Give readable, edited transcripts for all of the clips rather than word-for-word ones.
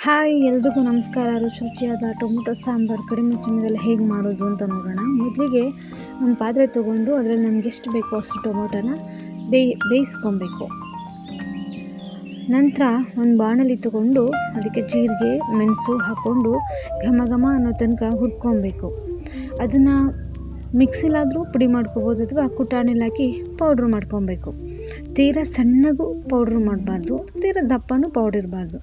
Hi ಎಲ್ರಿಗೂ ನಮಸ್ಕಾರ. ರುಚಿಯಾದ ಟೊಮೊಟೊ ಸಾಂಬಾರು ಕಡಿಮೆ ಸಮಯದಲ್ಲಿ ಹೇಗೆ ಮಾಡೋದು ಅಂತ ನೋಡೋಣ. ಮೊದಲಿಗೆ ಒಂದು ಪಾತ್ರೆ ತೊಗೊಂಡು ಅದರಲ್ಲಿ ನಮ್ಗೆ ಎಷ್ಟು ಬೇಕೋ ಅಷ್ಟು ಟೊಮೊಟೊನ ಬೇಯಿಸ್ಕೊಬೇಕು. ನಂತರ ಒಂದು ಬಾಣಲಿ ತೊಗೊಂಡು ಅದಕ್ಕೆ ಜೀರಿಗೆ ಮೆಣಸು ಹಾಕ್ಕೊಂಡು ಘಮ ಘಮ ಅನ್ನೋ ತನಕ ಹುರ್ಕೊಬೇಕು. ಅದನ್ನು ಮಿಕ್ಸಿಲಾದರೂ ಪುಡಿ ಮಾಡ್ಕೋಬೋದು ಅಥವಾ ಕುಟಾಣಿಲಿ ಹಾಕಿ ಪೌಡ್ರ್ ಮಾಡ್ಕೊಬೇಕು. ತೀರಾ ಸಣ್ಣಗೂ ಪೌಡ್ರ್ ಮಾಡಬಾರ್ದು, ತೀರಾ ದಪ್ಪನೂ ಪೌಡ್ರ್ ಇರಬಾರ್ದು.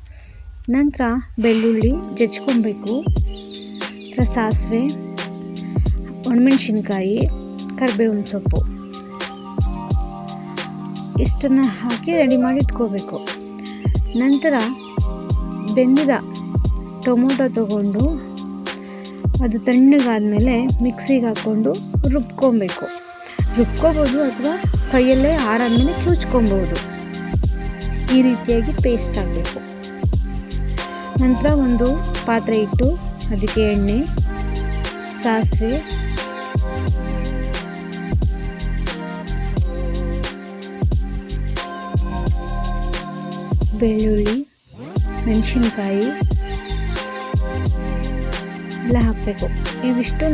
ನಂತರ ಬೆಳ್ಳುಳ್ಳಿ ಜಜ್ಕೊಬೇಕು. ನಂತರ ಸಾಸಿವೆ, ಒಣಮೆಣಸಿನ್ಕಾಯಿ, ಕರಿಬೇವಿನ ಸೊಪ್ಪು ಇಷ್ಟನ್ನು ಹಾಕಿ ರೆಡಿ ಮಾಡಿ ಇಟ್ಕೋಬೇಕು. ನಂತರ ಬೆಂದಿದ ಟೊಮೊಟೊ ತಗೊಂಡು ಅದು ತಣ್ಣಗಾದ್ಮೇಲೆ ಮಿಕ್ಸಿಗೆ ಹಾಕ್ಕೊಂಡು ರುಬ್ಕೋಬೋದು ಅಥವಾ ಕೈಯಲ್ಲೇ ಆರಾದ್ಮೇಲೆ ಕಿವುಚ್ಕೊಬೋದು. ಈ ರೀತಿಯಾಗಿ ಪೇಸ್ಟ್ ಆಗಬೇಕು. ನಂತರ ಒಂದು ಪಾತ್ರೆ ಇಟ್ಟು ಅದಕ್ಕೆ ಎಣ್ಣೆ, ಸಾಸಿವೆ, ಬೆಳ್ಳುಳ್ಳಿ, ಮೆಣಸಿನ್ಕಾಯಿ ಎಲ್ಲ ಹಾಕಬೇಕು. ಇವಿಷ್ಟೂ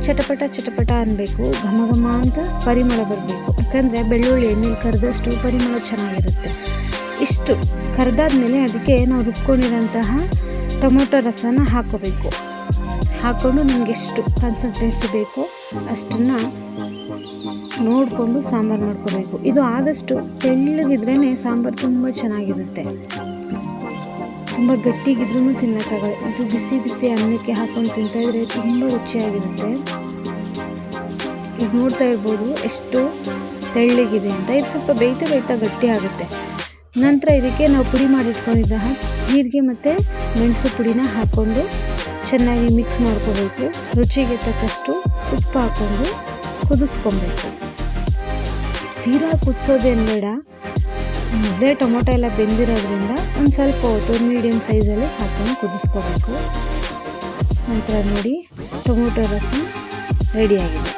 ಚಟಪಟ ಅನ್ನಬೇಕು, ಘಮ ಘಮ ಅಂತ ಪರಿಮಳ ಬರಬೇಕು. ಯಾಕಂದರೆ ಬೆಳ್ಳುಳ್ಳಿ ಎಣ್ಣೆಲಿ ಕರೆದಷ್ಟು ಪರಿಮಳ ಚೆನ್ನಾಗಿರುತ್ತೆ. ಇಷ್ಟು ಕರೆದಾದ್ಮೇಲೆ ಅದಕ್ಕೆ ನಾವು ರುಬ್ಕೊಂಡಿರೋಂತಹ ಟೊಮೊಟೊ ರಸನ ಹಾಕೋಬೇಕು. ಹಾಕ್ಕೊಂಡು ನಮಗೆ ಎಷ್ಟು ಕನ್ಸಿಸ್ಟೆನ್ಸಿ ಬೇಕೋ ಅಷ್ಟನ್ನು ನೋಡಿಕೊಂಡು ಸಾಂಬಾರು ಮಾಡ್ಕೋಬೇಕು. ಇದು ಆದಷ್ಟು ತೆಳ್ಳಗಿದ್ರೇ ಸಾಂಬಾರು ತುಂಬ ಚೆನ್ನಾಗಿರುತ್ತೆ. ತುಂಬ ಗಟ್ಟಿಗಿದ್ರೂ ತಿನ್ನೋಕ್ಕಾಗಲ್ಲ. ಇದು ಬಿಸಿ ಬಿಸಿ ಅನ್ನಕ್ಕೆ ಹಾಕ್ಕೊಂಡು ತಿಂತಾಯಿದ್ರೆ ತುಂಬ ರುಚಿಯಾಗಿರುತ್ತೆ. ಈಗ ನೋಡ್ತಾ ಇರ್ಬೋದು ಎಷ್ಟು ತೆಳ್ಳಗಿದೆ ಅಂತ. ಇದು ಸ್ವಲ್ಪ ಬೇಯ್ತಾ ಗಟ್ಟಿ ಆಗುತ್ತೆ. ನಂತರ ಇದಕ್ಕೆ ನಾವು ಪುಡಿ ಮಾಡಿಟ್ಕೊಂಡಿದ್ದ ಜೀರಿಗೆ ಮತ್ತು ಮೆಣಸು ಪುಡಿನ ಹಾಕ್ಕೊಂಡು ಚೆನ್ನಾಗಿ ಮಿಕ್ಸ್ ಮಾಡ್ಕೋಬೇಕು. ರುಚಿಗೆ ತಕ್ಕಷ್ಟು ಉಪ್ಪು ಹಾಕ್ಕೊಂಡು ಕುದಿಸ್ಕೊಬೇಕು. ತೀರಾ ಕುದಿಸೋದೇನು ಬೇಡ, ಮೊದಲೇ ಟೊಮೊಟೊ ಎಲ್ಲ ಬೆಂದಿರೋದ್ರಿಂದ ಒಂದು ಸ್ವಲ್ಪ ಹೊತ್ತು ಮೀಡಿಯಮ್ ಸೈಜಲ್ಲಿ ಹಾಕ್ಕೊಂಡು ಕುದಿಸ್ಕೋಬೇಕು. ನಂತರ ನೋಡಿ ಟೊಮೊಟೊ ರಸ ರೆಡಿಯಾಗಿದೆ.